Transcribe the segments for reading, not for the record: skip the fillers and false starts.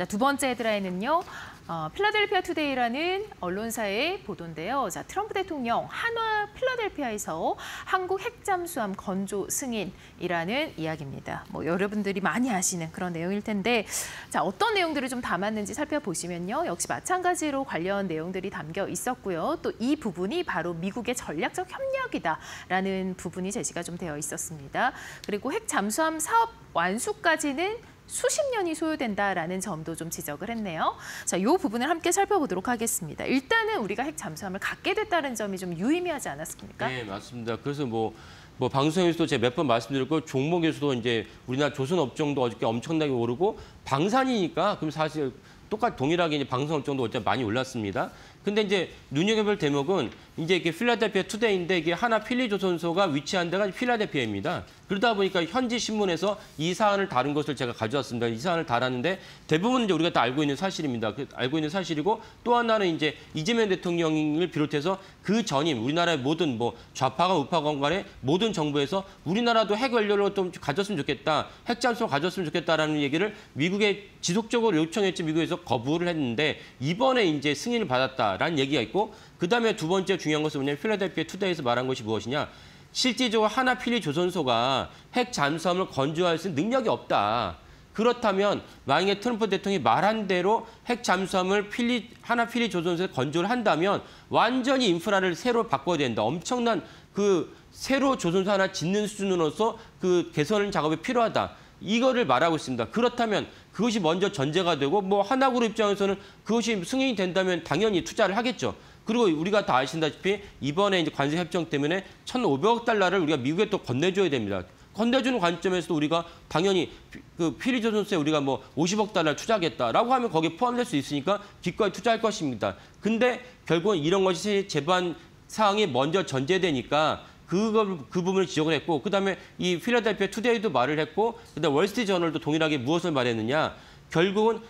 자, 두 번째 헤드라인은요. 필라델피아 투데이라는 언론사의 보도인데요. 자, 트럼프 대통령 한화 필라델피아에서 한국 핵 잠수함 건조 승인이라는 이야기입니다. 여러분들이 많이 아시는 그런 내용일 텐데, 자, 어떤 내용들을 좀 담았는지 살펴보시면요. 역시 마찬가지로 관련 내용들이 담겨 있었고요. 또 이 부분이 바로 미국의 전략적 협력이다라는 부분이 제시가 좀 되어 있었습니다. 그리고 핵 잠수함 사업 완수까지는 수십 년이 소요된다라는 점도 좀 지적을 했네요. 자, 이 부분을 함께 살펴보도록 하겠습니다. 일단은 우리가 핵 잠수함을 갖게 됐다는 점이 좀 유의미하지 않았습니까? 네, 맞습니다. 그래서 방송에서도 제가 몇 번 말씀드렸고 종목에서도 이제 우리나라 조선업종도 어저께 엄청나게 오르고 방산이니까 그럼 사실 똑같이 동일하게 이제 방산업종도 어제 많이 올랐습니다. 근데 이제 눈여겨볼 대목은 이제 이게 필라델피아 투데이인데 이게 하나 필리조선소가 위치한 데가 필라델피아입니다. 그러다 보니까 현지 신문에서 이 사안을 다룬 것을 제가 가져왔습니다. 이 사안을 다뤘는데 대부분 이제 우리가 다 알고 있는 사실입니다. 알고 있는 사실이고 또 하나는 이제 이재명 대통령을 비롯해서 그 전임 우리나라의 모든 좌파건 우파건 간의 모든 정부에서 우리나라도 핵 원료를 좀 가졌으면 좋겠다. 핵 잠수함 가졌으면 좋겠다라는 얘기를 미국에 지속적으로 요청했지 미국에서 거부를 했는데 이번에 이제 승인을 받았다라는 얘기가 있고 그다음에 두 번째 중요한 것은 뭐냐면 필라델피아 투데이에서 말한 것이 무엇이냐. 실질적으로 하나 필리조선소가 핵 잠수함을 건조할 수 있는 능력이 없다. 그렇다면 만약에 트럼프 대통령이 말한 대로 핵 잠수함을 하나 필리조선소에 건조를 한다면 완전히 인프라를 새로 바꿔야 된다. 엄청난 새로 조선소 하나 짓는 수준으로서 개선 작업이 필요하다. 이거를 말하고 있습니다. 그렇다면 그것이 먼저 전제가 되고 하나그룹 입장에서는 그것이 승인이 된다면 당연히 투자를 하겠죠. 그리고 우리가 다 아신다시피 이번에 이제 관세 협정 때문에 1,500억 달러를 우리가 미국에 또 건네줘야 됩니다. 건네주는 관점에서도 우리가 당연히 필리조선소에 우리가 50억 달러를 투자하겠다라고 하면 거기에 포함될 수 있으니까 기꺼이 투자할 것입니다. 근데 결국은 이런 것이 제반 사항이 먼저 전제되니까 그 부분을 지적을 했고 그다음에 이 필라델피아 투데이도 말을 했고 그다음에 월스트리트저널도 동일하게 무엇을 말했느냐. 결국은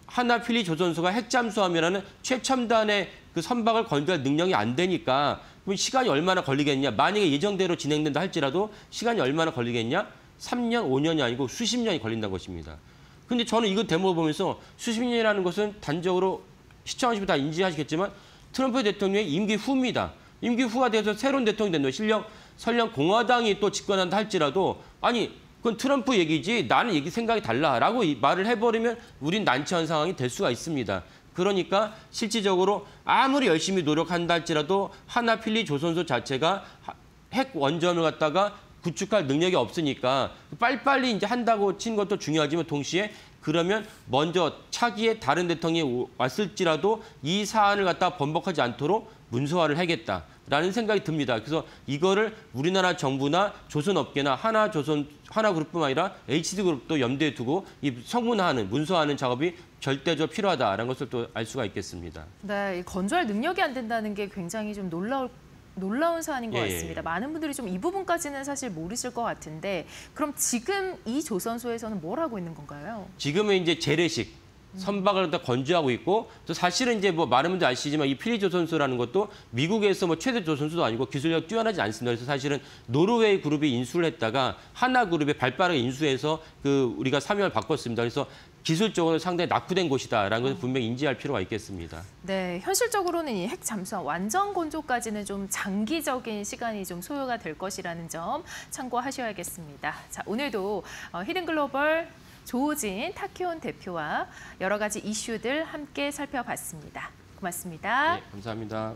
하나 필리조선소가 핵 잠수함이라는 최첨단의 선박을 건조할 능력이 안 되니까 그럼 시간이 얼마나 걸리겠냐. 만약에 예정대로 진행된다 할지라도 시간이 얼마나 걸리겠냐. 3년, 5년이 아니고 수십 년이 걸린다는 것입니다. 근데 저는 이거 대목을 보면서 수십 년이라는 것은 단적으로 시청하시면 다 인지하시겠지만 트럼프 대통령의 임기 후입니다. 임기 후가 돼서 새로운 대통령이 된다. 설령 공화당이 또 집권한다 할지라도 아니 그건 트럼프 얘기지 나는 생각이 달라라고 말을 해버리면 우린 난처한 상황이 될 수가 있습니다. 그러니까 실질적으로 아무리 열심히 노력한다 할지라도 하나 필리조선소 자체가 핵 원전을 갖다가 구축할 능력이 없으니까 빨리빨리 이제 한다고 친 것도 중요하지만 동시에 그러면 먼저 차기에 다른 대통령이 왔을지라도 이 사안을 갖다 번복하지 않도록 문서화를 하겠다라는 생각이 듭니다. 그래서 이거를 우리나라 정부나 조선업계나 하나그룹뿐만 아니라 HD그룹도 염두에 두고 이 성문화하는, 문서화하는 작업이 절대적으로 필요하다라는 것을 또 알 수가 있겠습니다. 네, 건조할 능력이 안 된다는 게 굉장히 좀 놀라운 사안인 것 같습니다. 많은 분들이 좀 이 부분까지는 사실 모르실 것 같은데 그럼 지금 이 조선소에서는 뭘 하고 있는 건가요? 지금은 이제 재래식 선박을 다 건조하고 있고 또 사실은 이제 많은 분들 아시지만 이 필리조선소라는 것도 미국에서 최대 조선소도 아니고 기술력 뛰어나지 않습니다. 그래서 사실은 노르웨이 그룹이 인수를 했다가 하나그룹에 발빠르게 인수해서 우리가 사명을 바꿨습니다. 그래서 기술적으로 상당히 낙후된 곳이다라는 것을 분명히 인지할 필요가 있겠습니다. 네, 현실적으로는 이 핵 잠수함 완전 건조까지는 좀 장기적인 시간이 좀 소요가 될 것이라는 점 참고하셔야겠습니다. 자, 오늘도 히든글로벌 조우진 타키온 대표와 여러 가지 이슈들 함께 살펴봤습니다. 고맙습니다. 네, 감사합니다.